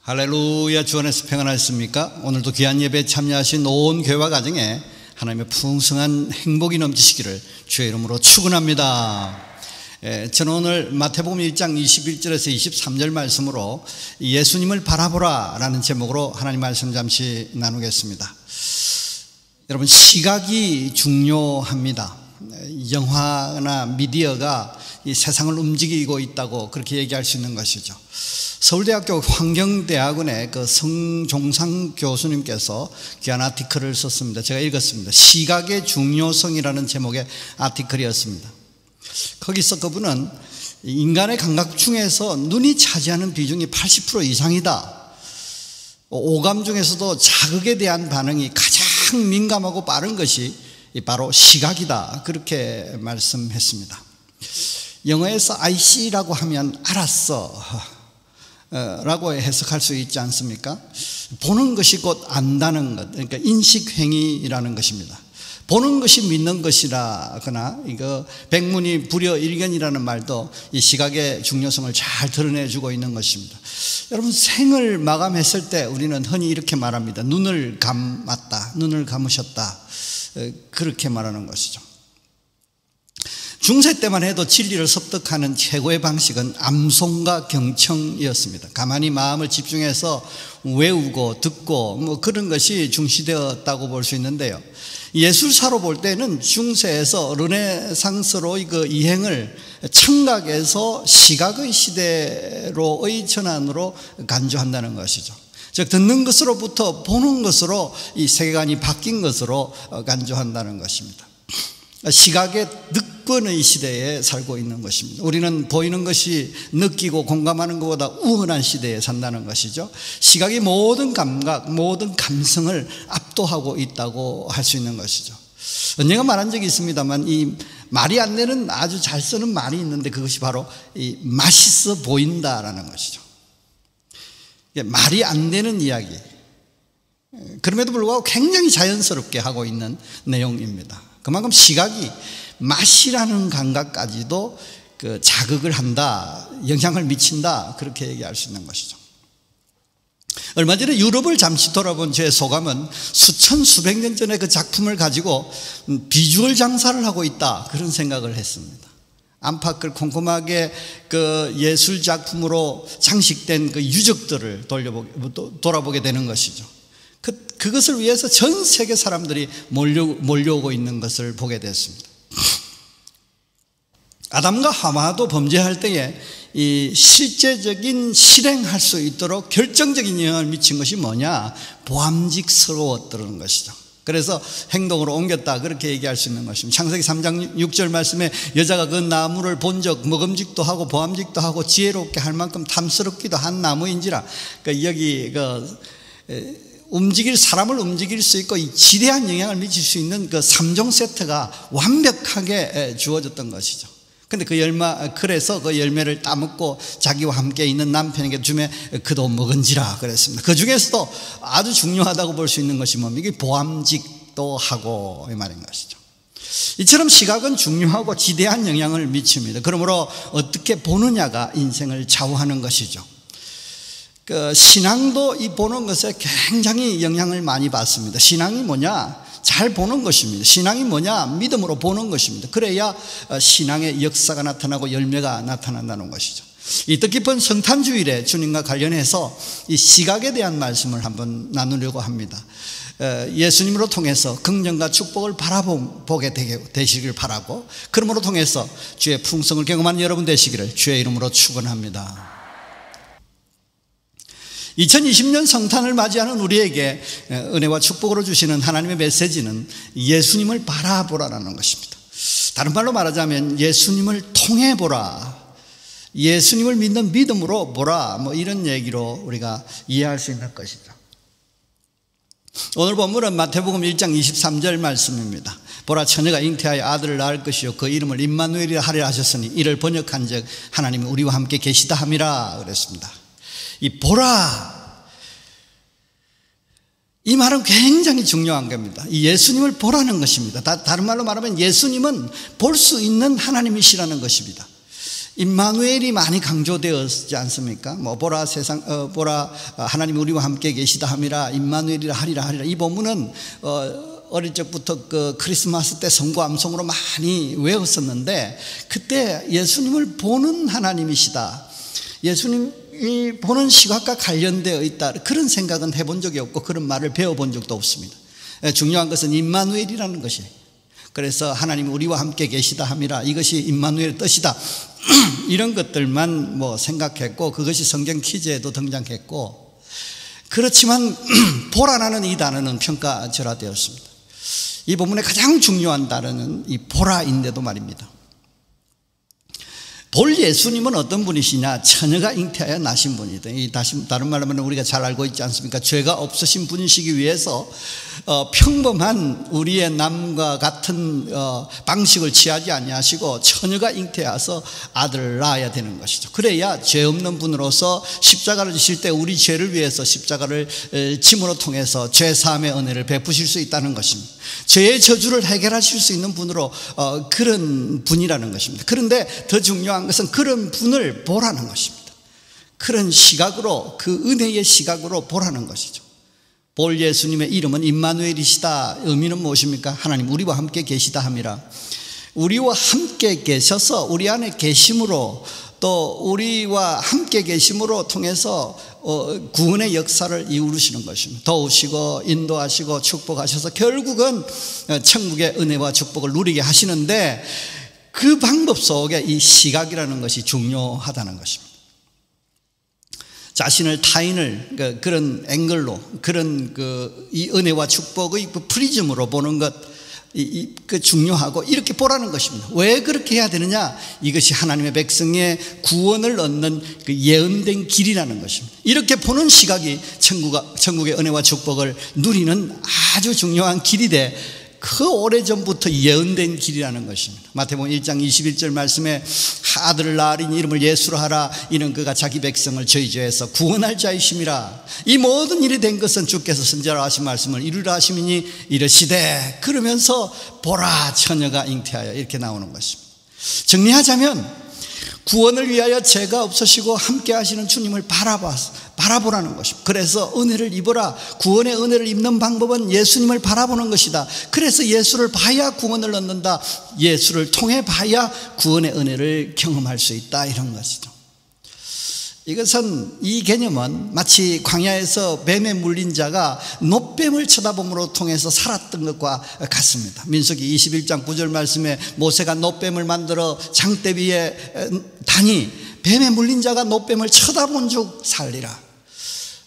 할렐루야. 주 안에서 평안하셨습니까? 오늘도 귀한 예배에 참여하신 온 교회와 가정에 하나님의 풍성한 행복이 넘치시기를 주의 이름으로 축원합니다. 저는 오늘 마태복음 1장 21절에서 23절 말씀으로 예수님을 바라보라 라는 제목으로 하나님 말씀 잠시 나누겠습니다. 여러분, 시각이 중요합니다. 영화나 미디어가 이 세상을 움직이고 있다고 그렇게 얘기할 수 있는 것이죠. 서울대학교 환경대학원의 그 성종상 교수님께서 귀한 아티클을 썼습니다. 제가 읽었습니다. 시각의 중요성이라는 제목의 아티클이었습니다. 거기서 그분은 인간의 감각 중에서 눈이 차지하는 비중이 80% 이상이다. 오감 중에서도 자극에 대한 반응이 가장 민감하고 빠른 것이 바로 시각이다. 그렇게 말씀했습니다. 영어에서 I see라고 하면 알았어 라고 해석할 수 있지 않습니까? 보는 것이 곧 안다는 것, 그러니까 인식행위라는 것입니다. 보는 것이 믿는 것이라거나 이거 백문이 불여일견이라는 말도 이 시각의 중요성을 잘 드러내주고 있는 것입니다. 여러분, 생을 마감했을 때 우리는 흔히 이렇게 말합니다. 눈을 감았다, 눈을 감으셨다, 그렇게 말하는 것이죠. 중세 때만 해도 진리를 습득하는 최고의 방식은 암송과 경청이었습니다. 가만히 마음을 집중해서 외우고 듣고 그런 것이 중시되었다고 볼 수 있는데요. 예술사로 볼 때는 중세에서 르네상스로 그 이행을 청각에서 시각의 시대로의 전환으로 간주한다는 것이죠. 즉, 듣는 것으로부터 보는 것으로 이 세계관이 바뀐 것으로 간주한다는 것입니다. 시각의 득권의 시대에 살고 있는 것입니다. 우리는 보이는 것이 느끼고 공감하는 것보다 우월한 시대에 산다는 것이죠. 시각이 모든 감각, 모든 감성을 압도하고 있다고 할 수 있는 것이죠. 언젠가 말한 적이 있습니다만 이 말이 안 되는 아주 잘 쓰는 말이 있는데 그것이 바로 이 맛있어 보인다라는 것이죠. 말이 안 되는 이야기, 그럼에도 불구하고 굉장히 자연스럽게 하고 있는 내용입니다. 그만큼 시각이 맛이라는 감각까지도 그 자극을 한다, 영향을 미친다, 그렇게 얘기할 수 있는 것이죠. 얼마 전에 유럽을 잠시 돌아본 제 소감은 수천 수백 년 전에 그 작품을 가지고 비주얼 장사를 하고 있다, 그런 생각을 했습니다. 안팎을 꼼꼼하게 그 예술 작품으로 장식된 그 유적들을 돌아보게 되는 것이죠. 그것을 위해서 전 세계 사람들이 몰려오고 있는 것을 보게 됐습니다. 아담과 하와도 범죄할 때에 이 실제적인 실행할 수 있도록 결정적인 영향을 미친 것이 뭐냐? 보암직스러웠다는 것이죠. 그래서 행동으로 옮겼다, 그렇게 얘기할 수 있는 것입니다. 창세기 3장 6절 말씀에 여자가 그 나무를 본 적 먹음직도 하고 보암직도 하고 지혜롭게 할 만큼 탐스럽기도 한 나무인지라. 여기 사람을 움직일 수 있고 이 지대한 영향을 미칠 수 있는 그 3종 세트가 완벽하게 주어졌던 것이죠. 근데 그래서 그 열매를 따먹고 자기와 함께 있는 남편에게 주매 그도 먹은지라 그랬습니다. 그 중에서도 아주 중요하다고 볼 수 있는 것이 뭡니까? 이게 보암직도 하고 이 말인 것이죠. 이처럼 시각은 중요하고 지대한 영향을 미칩니다. 그러므로 어떻게 보느냐가 인생을 좌우하는 것이죠. 신앙도 이 보는 것에 굉장히 영향을 많이 받습니다. 신앙이 뭐냐? 잘 보는 것입니다. 신앙이 뭐냐? 믿음으로 보는 것입니다. 그래야 신앙의 역사가 나타나고 열매가 나타난다는 것이죠. 이 뜻깊은 성탄주일에 주님과 관련해서 이 시각에 대한 말씀을 한번 나누려고 합니다. 예수님으로 통해서 긍정과 축복을 바라보게 되시길 바라고, 그러므로 통해서 주의 풍성을 경험하는 여러분 되시기를 주의 이름으로 축원합니다. 2020년 성탄을 맞이하는 우리에게 은혜와 축복으로 주시는 하나님의 메시지는 예수님을 바라보라라는 것입니다. 다른 말로 말하자면 예수님을 통해 보라, 예수님을 믿는 믿음으로 보라, 이런 얘기로 우리가 이해할 수 있는 것이죠. 오늘 본문은 마태복음 1장 23절 말씀입니다. 보라, 처녀가 잉태하여 아들을 낳을 것이요 그 이름을 임마누엘이라 하리라 하셨으니 이를 번역한 즉 하나님이 우리와 함께 계시다 함이라 그랬습니다. 이 보라, 이 말은 굉장히 중요한 겁니다. 이 예수님을 보라는 것입니다. 다른 말로 말하면 예수님은 볼 수 있는 하나님이시라는 것입니다. 임마누엘이 많이 강조되었지 않습니까? 보라 보라 하나님 우리와 함께 계시다 함이라 임마누엘이라 하리라. 이 본문은 어릴 적부터 그 크리스마스 때 성구 암송으로 많이 외웠었는데, 그때 예수님을 보는 하나님이시다, 예수님이 보는 시각과 관련되어 있다, 그런 생각은 해본 적이 없고 그런 말을 배워본 적도 없습니다. 중요한 것은 임마누엘이라는 것이에요. 그래서 하나님 우리와 함께 계시다 함이라, 이것이 임마누엘의 뜻이다, 이런 것들만 생각했고, 그것이 성경 퀴즈에도 등장했고, 그렇지만 보라라는 이 단어는 평가절하되었습니다. 이 본문의 가장 중요한 단어는 이 보라인데도 말입니다. 볼 예수님은 어떤 분이시냐? 처녀가 잉태하여 나신 분이다. 다른 말로 하면 우리가 잘 알고 있지 않습니까? 죄가 없으신 분이시기 위해서 평범한 우리의 남과 같은 방식을 취하지 아니하시고 처녀가 잉태하여서 아들을 낳아야 되는 것이죠. 그래야 죄 없는 분으로서 십자가를 지실 때 우리 죄를 위해서 십자가를 짐으로 통해서 죄 사함의 은혜를 베푸실 수 있다는 것입니다. 죄의 저주를 해결하실 수 있는 분으로 그런 분이라는 것입니다. 그런데 더 중요한 것은 그런 분을 보라는 것입니다. 그런 시각으로, 그 은혜의 시각으로 보라는 것이죠. 볼 예수님의 이름은 임마누엘이시다. 의미는 무엇입니까? 하나님 우리와 함께 계시다 함이라. 우리와 함께 계셔서 우리 안에 계심으로, 또 우리와 함께 계심으로 통해서 구원의 역사를 이루시는 것입니다. 도우시고 인도하시고 축복하셔서 결국은 천국의 은혜와 축복을 누리게 하시는데, 그 방법 속에 이 시각이라는 것이 중요하다는 것입니다. 자신을, 타인을 그런 앵글로, 그런 이 은혜와 축복의 그 프리즘으로 보는 것, 그 중요하고, 이렇게 보라는 것입니다. 왜 그렇게 해야 되느냐? 이것이 하나님의 백성의 구원을 얻는 그 예언된 길이라는 것입니다. 이렇게 보는 시각이 천국의 은혜와 축복을 누리는 아주 중요한 길이되, 그 오래전부터 예언된 길이라는 것입니다. 마태복음 1장 21절 말씀에 아들을 낳으리니 이름을 예수로 하라. 이는 그가 자기 백성을 저희 죄에서 구원할 자이심이라. 이 모든 일이 된 것은 주께서 선지자로 하신 말씀을 이루라 하심이니 이르시되, 그러면서 보라 처녀가 잉태하여, 이렇게 나오는 것입니다. 정리하자면 구원을 위하여 죄가 없으시고 함께 하시는 주님을 바라보라는 것입니다. 그래서 은혜를 입어라. 구원의 은혜를 입는 방법은 예수님을 바라보는 것이다. 그래서 예수를 봐야 구원을 얻는다. 예수를 통해 봐야 구원의 은혜를 경험할 수 있다, 이런 것이죠. 이것은, 이 개념은 마치 광야에서 뱀에 물린 자가 놋뱀을 쳐다봄으로 통해서 살았던 것과 같습니다. 민수기 21장 9절 말씀에 모세가 놋뱀을 만들어 장대 위에 다니 뱀에 물린 자가 놋뱀을 쳐다본 즉 살리라.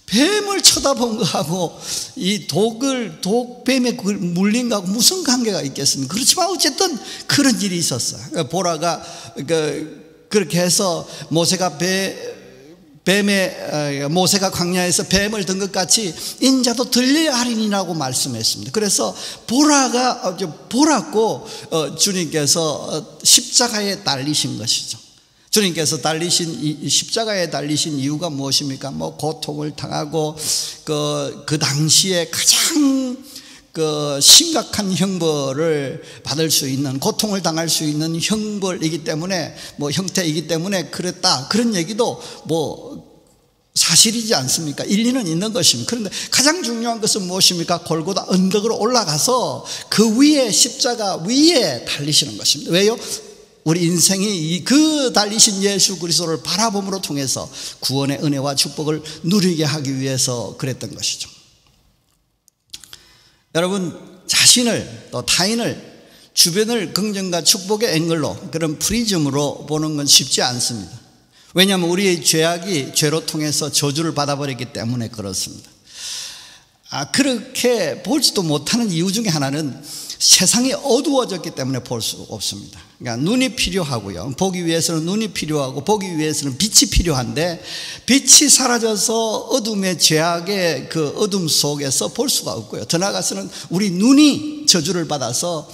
뱀을 쳐다본 거하고 이 독뱀에 물린 거하고 무슨 관계가 있겠습니까? 그렇지만 어쨌든 그런 일이 있었어요. 보라가 그렇게 해서 모세가 모세가 광야에서 뱀을 든 것 같이 인자도 들려야 하리니라고 말씀했습니다. 그래서 보라고 주님께서 십자가에 달리신 것이죠. 주님께서 십자가에 달리신 이유가 무엇입니까? 고통을 당하고 그 당시에 가장 심각한 형벌을 받을 수 있는, 고통을 당할 수 있는 형벌이기 때문에, 형태이기 때문에 그랬다, 그런 얘기도 사실이지 않습니까? 일리는 있는 것입니다. 그런데 가장 중요한 것은 무엇입니까? 골고다 언덕으로 올라가서 그 위에, 십자가 위에 달리시는 것입니다. 왜요? 우리 인생이 그 달리신 예수 그리스도를 바라봄으로 통해서 구원의 은혜와 축복을 누리게 하기 위해서 그랬던 것이죠. 여러분, 자신을, 또 타인을, 주변을 긍정과 축복의 앵글로, 그런 프리즘으로 보는 건 쉽지 않습니다. 왜냐하면 우리의 죄악이 죄로 통해서 저주를 받아버렸기 때문에 그렇습니다. 그렇게 보지도 못하는 이유 중에 하나는 세상이 어두워졌기 때문에 볼 수 없습니다. 그러니까 눈이 필요하고요, 보기 위해서는 눈이 필요하고, 보기 위해서는 빛이 필요한데, 빛이 사라져서 어둠의 죄악의 그 어둠 속에서 볼 수가 없고요, 더 나아가서는 우리 눈이 저주를 받아서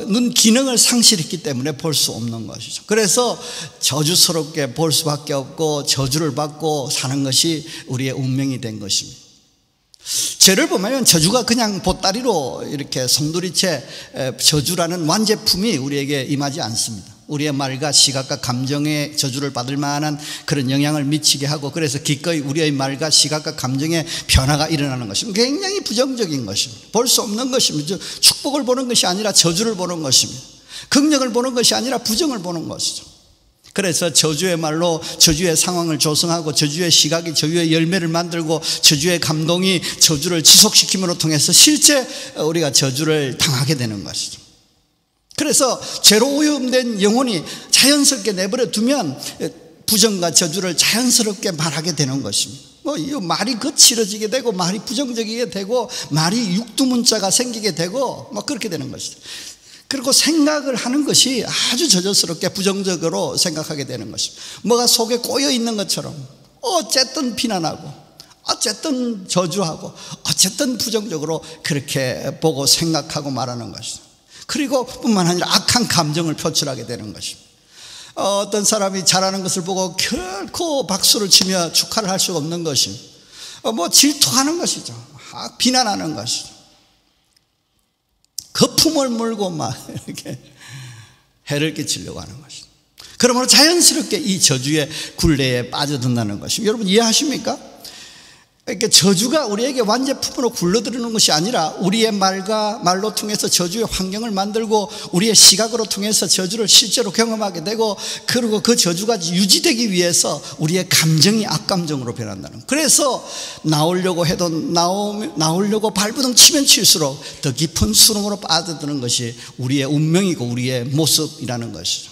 눈 기능을 상실했기 때문에 볼 수 없는 것이죠. 그래서 저주스럽게 볼 수밖에 없고 저주를 받고 사는 것이 우리의 운명이 된 것입니다. 죄를 보면 저주가 그냥 보따리로 이렇게 송두리째 저주라는 완제품이 우리에게 임하지 않습니다. 우리의 말과 시각과 감정에 저주를 받을 만한 그런 영향을 미치게 하고, 그래서 기꺼이 우리의 말과 시각과 감정에 변화가 일어나는 것입니다. 굉장히 부정적인 것입니다. 볼 수 없는 것입니다. 축복을 보는 것이 아니라 저주를 보는 것입니다. 긍정을 보는 것이 아니라 부정을 보는 것이죠. 그래서 저주의 말로 저주의 상황을 조성하고, 저주의 시각이 저주의 열매를 만들고, 저주의 감동이 저주를 지속시킴으로 통해서 실제 우리가 저주를 당하게 되는 것이죠. 그래서 죄로 오염된 영혼이 자연스럽게 내버려 두면 부정과 저주를 자연스럽게 말하게 되는 것입니다. 이 말이 거칠어지게 되고, 말이 부정적이게 되고, 말이 육두문자가 생기게 되고, 그렇게 되는 것이죠. 그리고 생각을 하는 것이 아주 저절스럽게 부정적으로 생각하게 되는 것입니다. 뭐가 속에 꼬여 있는 것처럼 어쨌든 비난하고, 어쨌든 저주하고, 어쨌든 부정적으로 그렇게 보고 생각하고 말하는 것이죠. 그리고 뿐만 아니라 악한 감정을 표출하게 되는 것입니다. 어떤 사람이 잘하는 것을 보고 결코 박수를 치며 축하를 할 수가 없는 것입니다. 질투하는 것이죠. 비난하는 것이죠. 거품을 물고 막 이렇게 해를 끼치려고 하는 것이죠. 그러므로 자연스럽게 이 저주의 굴레에 빠져든다는 것입니다. 여러분 이해하십니까? 그러니까 저주가 우리에게 완제품으로 굴러들이는 것이 아니라, 우리의 말로 통해서 저주의 환경을 만들고, 우리의 시각으로 통해서 저주를 실제로 경험하게 되고, 그리고 그 저주가 유지되기 위해서 우리의 감정이 악감정으로 변한다는. 그래서 나오려고 해도 나오려고 발버둥 치면 칠수록 더 깊은 수렁으로 빠져드는 것이 우리의 운명이고 우리의 모습이라는 것이죠.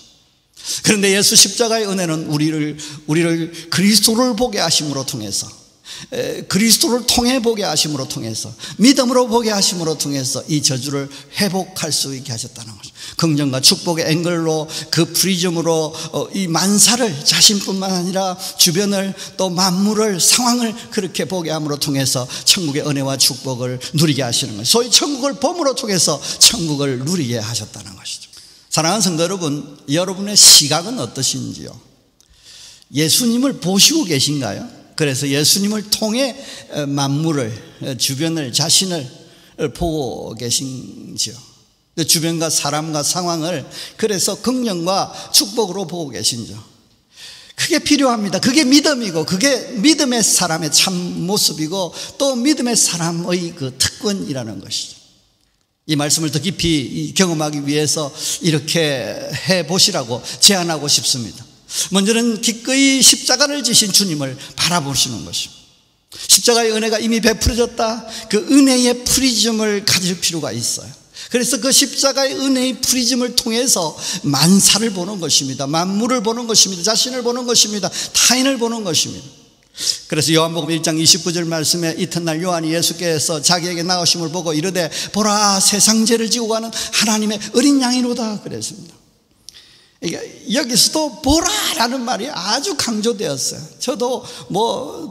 그런데 예수 십자가의 은혜는 우리를 그리스도를 보게 하심으로 통해서, 그리스도를 통해 보게 하심으로 통해서, 믿음으로 보게 하심으로 통해서 이 저주를 회복할 수 있게 하셨다는 것입니다. 긍정과 축복의 앵글로, 그 프리즘으로 이 만사를, 자신뿐만 아니라 주변을, 또 만물을, 상황을 그렇게 보게 함으로 통해서 천국의 은혜와 축복을 누리게 하시는 것이죠. 소위 천국을 봄으로 통해서 천국을 누리게 하셨다는 것이죠. 사랑하는 성도 여러분, 여러분의 시각은 어떠신지요? 예수님을 보시고 계신가요? 그래서 예수님을 통해 만물을, 주변을, 자신을 보고 계신지요? 주변과 사람과 상황을 그래서 긍정과 축복으로 보고 계신지요? 그게 필요합니다. 그게 믿음이고, 그게 믿음의 사람의 참 모습이고, 또 믿음의 사람의 그 특권이라는 것이죠. 이 말씀을 더 깊이 경험하기 위해서 이렇게 해보시라고 제안하고 싶습니다. 먼저는 기꺼이 십자가를 지신 주님을 바라보시는 것입니다. 십자가의 은혜가 이미 베풀어졌다. 그 은혜의 프리즘을 가질 필요가 있어요. 그래서 그 십자가의 은혜의 프리즘을 통해서 만사를 보는 것입니다. 만물을 보는 것입니다. 자신을 보는 것입니다. 타인을 보는 것입니다. 그래서 요한복음 1장 29절 말씀에, 이튿날 요한이 예수께서 자기에게 나오심을 보고 이르되, 보라, 세상 죄를 지고 가는 하나님의 어린 양이로다 그랬습니다. 여기서도 보라라는 말이 아주 강조되었어요. 저도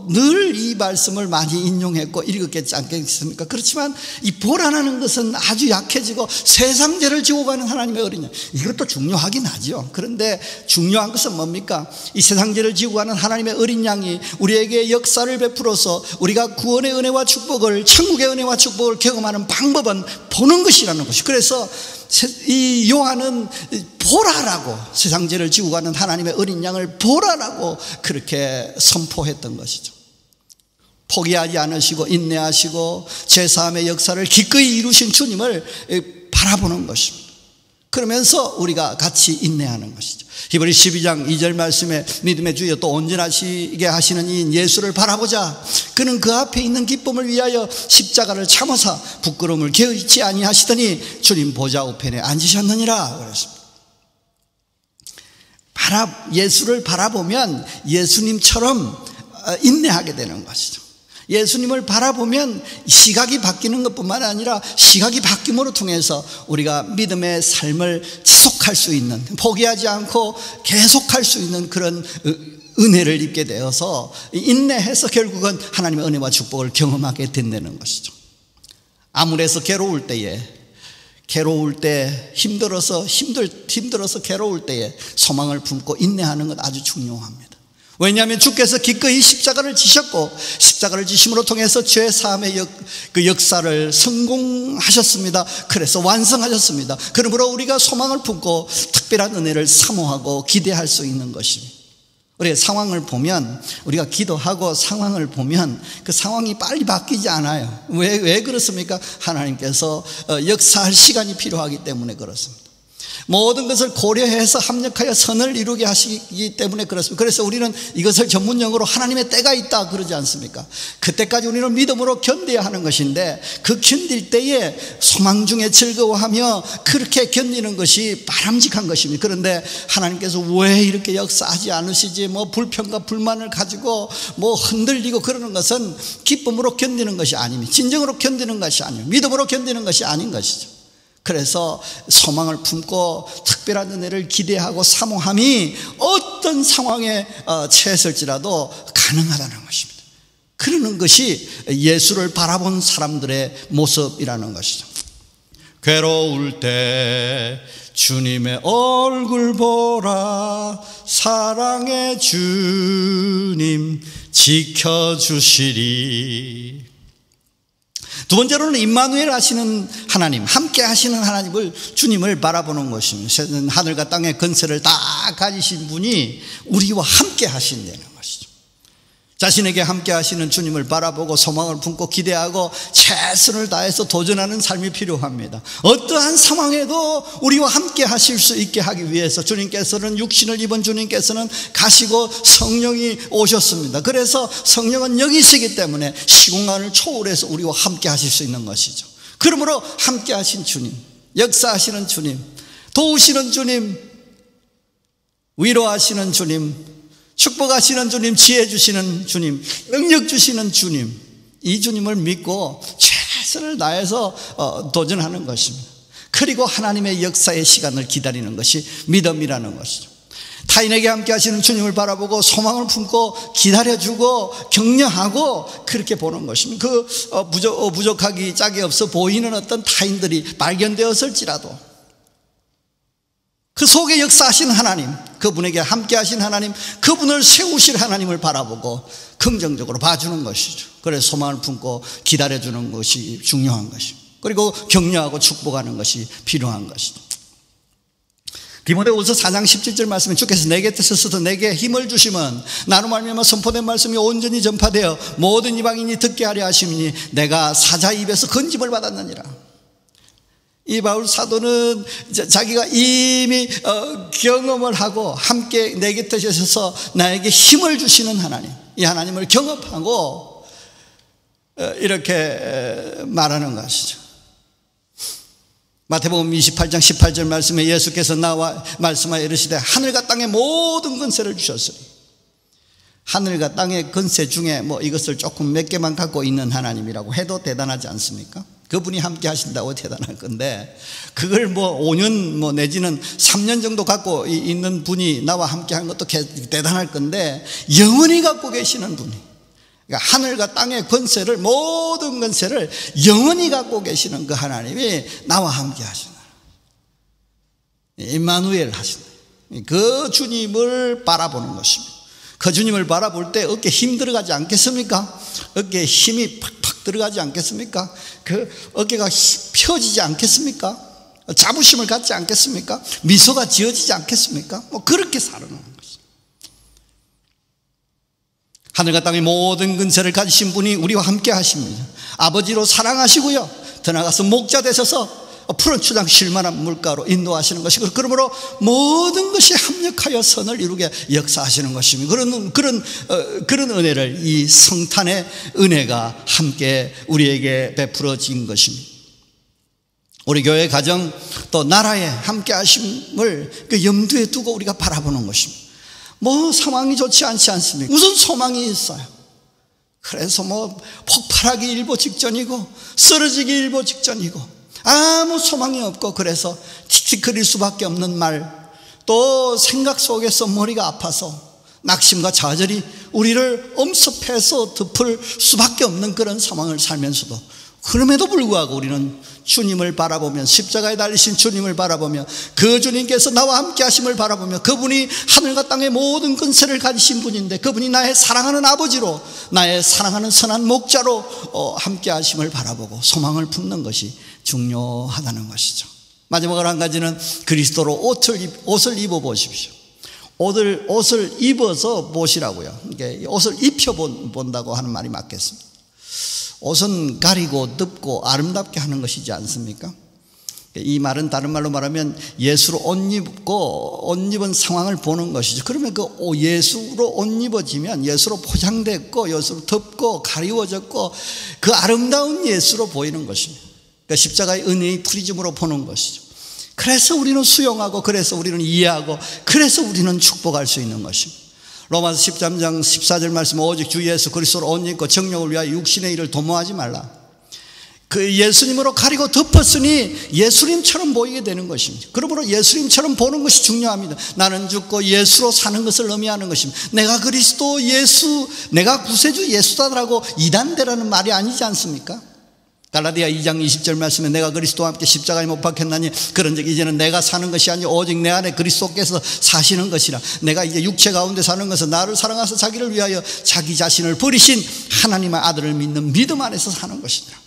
늘 이 말씀을 많이 인용했고 읽었겠지 않겠습니까? 그렇지만 이 보라라는 것은 아주 약해지고, 세상 죄를 지고 가는 하나님의 어린 양, 이것도 중요하긴 하죠. 그런데 중요한 것은 뭡니까? 이 세상 죄를 지고 가는 하나님의 어린 양이 우리에게 역사를 베풀어서 우리가 구원의 은혜와 축복을, 천국의 은혜와 축복을 경험하는 방법은 보는 것이라는 것이. 그래서 이 요한은 보라라고, 세상 죄를 지고 가는 하나님의 어린 양을 보라라고 그렇게 선포했던 것이죠. 포기하지 않으시고 인내하시고 죄사함의 역사를 기꺼이 이루신 주님을 바라보는 것입니다. 그러면서 우리가 같이 인내하는 것이죠. 히브리 12장 2절 말씀에, 믿음의 주여 또 온전하시게 하시는 이인 예수를 바라보자. 그는 그 앞에 있는 기쁨을 위하여 십자가를 참으사 부끄러움을 게으르지 아니하시더니 주님 보좌 우편에 앉으셨느니라 그랬습니다. 예수를 바라보면 예수님처럼 인내하게 되는 것이죠. 예수님을 바라보면 시각이 바뀌는 것뿐만 아니라, 시각이 바뀜으로 통해서 우리가 믿음의 삶을 지속할 수 있는, 포기하지 않고 계속할 수 있는 그런 은혜를 입게 되어서 인내해서 결국은 하나님의 은혜와 축복을 경험하게 된다는 것이죠. 암울해서 괴로울 때에, 힘들어서 괴로울 때에 소망을 품고 인내하는 것 아주 중요합니다. 왜냐하면 주께서 기꺼이 십자가를 지셨고 십자가를 지심으로 통해서 죄 사함의 그 역사를 성공하셨습니다. 그래서 완성하셨습니다. 그러므로 우리가 소망을 품고 특별한 은혜를 사모하고 기대할 수 있는 것입니다. 우리가 상황을 보면, 우리가 기도하고 상황을 보면 그 상황이 빨리 바뀌지 않아요. 왜 그렇습니까? 하나님께서 역사할 시간이 필요하기 때문에 그렇습니다. 모든 것을 고려해서 합력하여 선을 이루게 하시기 때문에 그렇습니다. 그래서 우리는 이것을 전문용어로 하나님의 때가 있다 그러지 않습니까? 그때까지 우리는 믿음으로 견뎌야 하는 것인데, 그 견딜 때에 소망 중에 즐거워하며 그렇게 견디는 것이 바람직한 것입니다. 그런데 하나님께서 왜 이렇게 역사하지 않으시지, 불평과 불만을 가지고 흔들리고 그러는 것은 기쁨으로 견디는 것이 아닙니다. 진정으로 견디는 것이 아닙니다. 믿음으로 견디는 것이 아닌 것이죠. 그래서 소망을 품고 특별한 은혜를 기대하고 사모함이 어떤 상황에 처했을지라도 가능하다는 것입니다. 그러는 것이 예수를 바라본 사람들의 모습이라는 것이죠. 괴로울 때 주님의 얼굴 보라, 사랑의 주님 지켜주시리. 두 번째로는 임마누엘 하시는 하나님, 함께 하시는 하나님을, 주님을 바라보는 것입니다. 하늘과 땅의 권세를 다 가지신 분이 우리와 함께 하신다는 것이죠. 자신에게 함께 하시는 주님을 바라보고 소망을 품고 기대하고 최선을 다해서 도전하는 삶이 필요합니다. 어떠한 상황에도 우리와 함께 하실 수 있게 하기 위해서 주님께서는, 육신을 입은 주님께서는 가시고 성령이 오셨습니다. 그래서 성령은 영이시기 때문에 시공간을 초월해서 우리와 함께 하실 수 있는 것이죠. 그러므로 함께 하신 주님, 역사하시는 주님, 도우시는 주님, 위로하시는 주님, 축복하시는 주님, 지혜 주시는 주님, 능력 주시는 주님, 이 주님을 믿고 최선을 다해서 도전하는 것입니다. 그리고 하나님의 역사의 시간을 기다리는 것이 믿음이라는 것이죠. 타인에게 함께 하시는 주님을 바라보고 소망을 품고 기다려주고 격려하고 그렇게 보는 것입니다. 부족하기 짝이 없어 보이는 어떤 타인들이 발견되었을지라도 그 속에 역사하신 하나님, 그분에게 함께 하신 하나님, 그분을 세우실 하나님을 바라보고 긍정적으로 봐주는 것이죠. 그래서 소망을 품고 기다려주는 것이 중요한 것이죠. 그리고 격려하고 축복하는 것이 필요한 것이죠. 디모데후서 4장 17절 말씀에 주께서 내 곁에 서서 내게 힘을 주시면 나로 말미암아 선포된 말씀이 온전히 전파되어 모든 이방인이 듣게 하려 하심이니 내가 사자 입에서 건짐을 받았느니라. 이 바울 사도는 자기가 이미 경험을 하고 함께 내 곁에 서서 나에게 힘을 주시는 하나님, 이 하나님을 경험하고 이렇게 말하는 것이죠. 마태복음 28장 18절 말씀에 예수께서 나와 말씀하여 이르시되 하늘과 땅의 모든 권세를 주셨으니, 하늘과 땅의 권세 중에 이것을 조금 몇 개만 갖고 있는 하나님이라고 해도 대단하지 않습니까? 그분이 함께 하신다고 대단할 건데, 그걸 5년 내지는 3년 정도 갖고 있는 분이 나와 함께 하는 것도 대단할 건데, 영원히 갖고 계시는 분이, 그러니까 하늘과 땅의 권세를, 모든 권세를 영원히 갖고 계시는 그 하나님이 나와 함께 하시는 임마누엘 하시는 그 주님을 바라보는 것입니다. 그 주님을 바라볼 때 어깨에 힘 들어가지 않겠습니까? 어깨에 힘이 팍팍 들어가지 않겠습니까? 그 어깨가 펴지지 않겠습니까? 자부심을 갖지 않겠습니까? 미소가 지어지지 않겠습니까? 그렇게 살아가는 것입니다. 하늘과 땅의 모든 근세를 가지신 분이 우리와 함께 하십니다. 아버지로 사랑하시고요, 더 나아가서 목자 되셔서 푸른 추장 쉴만한 물가로 인도하시는 것이고, 그러므로 모든 것이 합력하여 선을 이루게 역사하시는 것입니다. 그런 은혜를, 이 성탄의 은혜가 함께 우리에게 베풀어진 것입니다. 우리 교회 가정 또 나라에 함께 하심을 그 염두에 두고 우리가 바라보는 것입니다. 상황이 좋지 않지 않습니까? 무슨 소망이 있어요? 그래서 폭발하기 일보 직전이고 쓰러지기 일보 직전이고 아무 소망이 없고, 그래서 틱틱거릴 수밖에 없는 말, 또 생각 속에서 머리가 아파서 낙심과 좌절이 우리를 엄습해서 덮을 수밖에 없는 그런 상황을 살면서도 그럼에도 불구하고 우리는 주님을 바라보며, 십자가에 달리신 주님을 바라보며, 그 주님께서 나와 함께 하심을 바라보며, 그분이 하늘과 땅의 모든 근세를 가지신 분인데, 그분이 나의 사랑하는 아버지로, 나의 사랑하는 선한 목자로 함께 하심을 바라보고 소망을 품는 것이 중요하다는 것이죠. 마지막으로 한 가지는 그리스도로 옷을 입어 보십시오. 옷을 입어서 보시라고요. 옷을 입혀 본다고 하는 말이 맞겠습니다. 옷은 가리고 덮고 아름답게 하는 것이지 않습니까? 이 말은 다른 말로 말하면 예수로 옷 입은 상황을 보는 것이죠. 그러면 그 예수로 옷 입어지면 예수로 포장됐고, 예수로 덮고 가리워졌고, 그 아름다운 예수로 보이는 것입니다. 그러니까 십자가의 은혜의 프리즘으로 보는 것이죠. 그래서 우리는 수용하고, 그래서 우리는 이해하고, 그래서 우리는 축복할 수 있는 것입니다. 로마서 13장 14절 말씀, 오직 주 예수 그리스도로 옷 입고 정욕을 위하여 육신의 일을 도모하지 말라. 그 예수님으로 가리고 덮었으니 예수님처럼 보이게 되는 것입니다. 그러므로 예수님처럼 보는 것이 중요합니다. 나는 죽고 예수로 사는 것을 의미하는 것입니다. 내가 그리스도 예수, 내가 구세주 예수다라고 이단되라는 말이 아니지 않습니까? 갈라디아 2장 20절 말씀에 내가 그리스도와 함께 십자가에 못 박혔나니 그런즉 이제는 내가 사는 것이 아니요 오직 내 안에 그리스도께서 사시는 것이라. 내가 이제 육체 가운데 사는 것은 나를 사랑하사 자기를 위하여 자기 자신을 버리신 하나님의 아들을 믿는 믿음 안에서 사는 것이니라.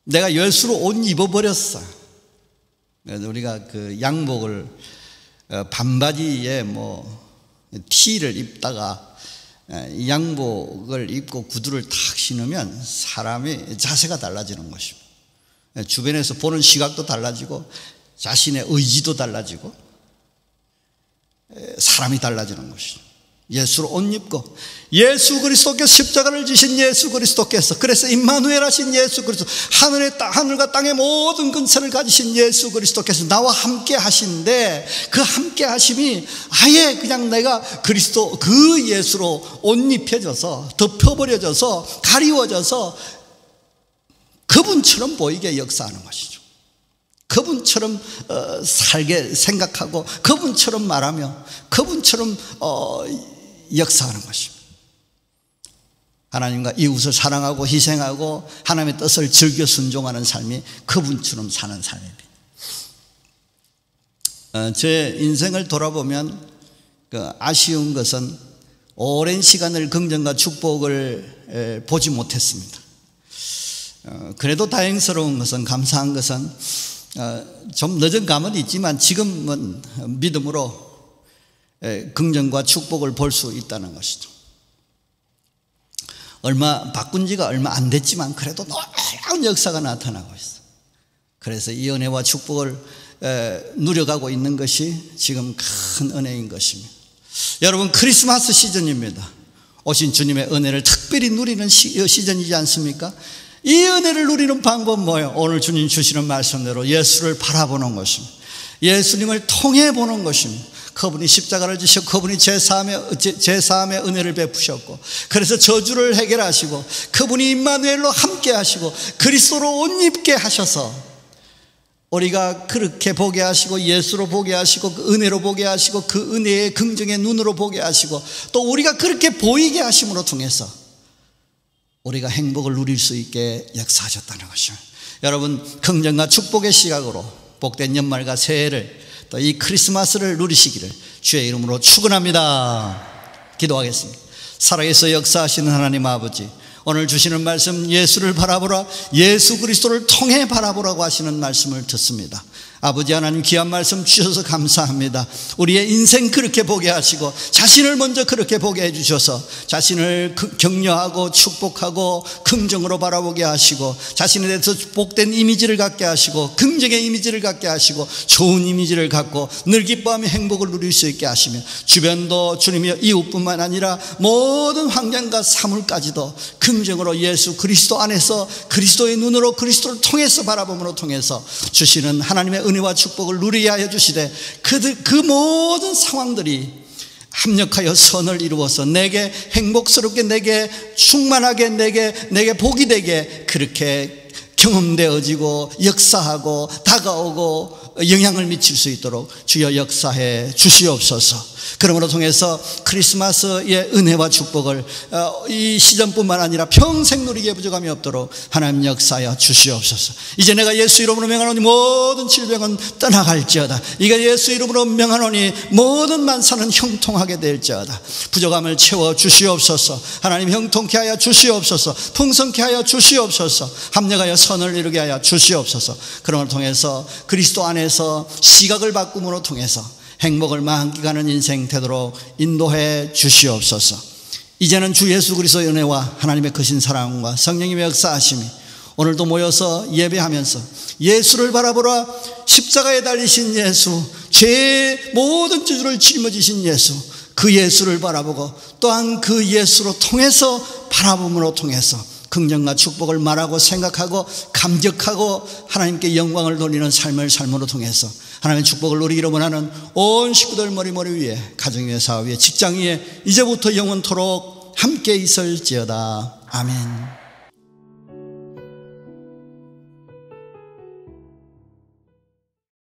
내가 예수로 옷 입어버렸어. 우리가 그 양복을 반바지에 티를 입다가 양복을 입고 구두를 탁 신으면 사람의 자세가 달라지는 것입니다. 주변에서 보는 시각도 달라지고 자신의 의지도 달라지고 사람이 달라지는 것이죠. 예수로 옷 입고 예수 그리스도께서 십자가를 지신 예수 그리스도께서, 그래서 임마누엘 하신 예수 그리스도, 하늘과 땅의 모든 근세를 가지신 예수 그리스도께서 나와 함께 하신데, 그 함께 하심이 아예 그냥 내가 그리스도 그 예수로 옷 입혀져서 덮여버려져서 가리워져서 그분처럼 보이게 역사하는 것이죠. 그분처럼 살게 생각하고 그분처럼 말하며 그분처럼 역사하는 것입니다. 하나님과 이웃을 사랑하고 희생하고 하나님의 뜻을 즐겨 순종하는 삶이 그분처럼 사는 삶입니다. 제 인생을 돌아보면 아쉬운 것은 오랜 시간을 긍정과 축복을 보지 못했습니다. 그래도 다행스러운 것은, 감사한 것은 좀 늦은 감은 있지만 지금은 믿음으로 긍정과 축복을 볼 수 있다는 것이죠. 바꾼 지가 얼마 안 됐지만 그래도 놀라운 역사가 나타나고 있어요. 그래서 이 은혜와 축복을 누려가고 있는 것이 지금 큰 은혜인 것입니다. 여러분, 크리스마스 시즌입니다. 오신 주님의 은혜를 특별히 누리는 시즌이지 않습니까? 이 은혜를 누리는 방법은 뭐예요? 오늘 주님 주시는 말씀대로 예수를 바라보는 것입니다. 예수님을 통해 보는 것입니다. 그분이 십자가를 지시고 그분이 제사함의 은혜를 베푸셨고, 그래서 저주를 해결하시고 그분이 임마누엘로 함께 하시고 그리스도로 옷 입게 하셔서 우리가 그렇게 보게 하시고 예수로 보게 하시고 그 은혜로 보게 하시고 그 은혜의 긍정의 눈으로 보게 하시고 또 우리가 그렇게 보이게 하심으로 통해서 우리가 행복을 누릴 수 있게 역사하셨다는 것이죠. 여러분, 긍정과 축복의 시각으로 복된 연말과 새해를, 또 이 크리스마스를 누리시기를 주의 이름으로 축원합니다. 기도하겠습니다. 살아계서 역사하시는 하나님 아버지, 오늘 주시는 말씀, 예수를 바라보라, 예수 그리스도를 통해 바라보라고 하시는 말씀을 듣습니다. 아버지 하나님, 귀한 말씀 주셔서 감사합니다. 우리의 인생 그렇게 보게 하시고 자신을 먼저 그렇게 보게 해주셔서 자신을 격려하고 축복하고 긍정으로 바라보게 하시고 자신에 대해서 복된 이미지를 갖게 하시고 긍정의 이미지를 갖게 하시고 좋은 이미지를 갖고 늘 기뻐하며 행복을 누릴 수 있게 하시며 주변도 주님의 이웃뿐만 아니라 모든 환경과 사물까지도 긍정으로 예수 그리스도 안에서 그리스도의 눈으로 그리스도를 통해서 바라봄으로 통해서 주시는 하나님의 은혜와 축복을 누리게 하여 주시되 그 모든 상황들이 합력하여 선을 이루어서 내게 행복스럽게, 내게 충만하게, 내게 복이 되게 그렇게 경험되어지고 역사하고 다가오고 영향을 미칠 수 있도록 주여 역사해 주시옵소서. 그러므로 통해서 크리스마스의 은혜와 축복을 이 시즌뿐만 아니라 평생 누리게 부족함이 없도록 하나님 역사하여 주시옵소서. 이제 내가 예수 이름으로 명하노니 모든 질병은 떠나갈지어다. 이가 예수 이름으로 명하노니 모든 만사는 형통하게 될지어다. 부족함을 채워 주시옵소서. 하나님 형통케 하여 주시옵소서. 풍성케 하여 주시옵소서. 합력하여 선을 이루게 하여 주시옵소서. 그런 걸 통해서 그리스도 안에서 시각을 바꿈으로 통해서 행복을 만끽하는 인생 되도록 인도해 주시옵소서. 이제는 주 예수 그리스도의 은혜와 하나님의 크신 사랑과 성령님의 역사하심이 오늘도 모여서 예배하면서 예수를 바라보라, 십자가에 달리신 예수, 죄의 모든 저주를 짊어지신 예수, 그 예수를 바라보고 또한 그 예수로 통해서 바라봄으로 통해서 긍정과 축복을 말하고 생각하고 감격하고 하나님께 영광을 돌리는 삶을 삶으로 통해서 하나님의 축복을 누리기를 원하는 온 식구들 머리 위에, 가정 위에, 사업 위에, 직장 위에 이제부터 영원토록 함께 있을지어다. 아멘.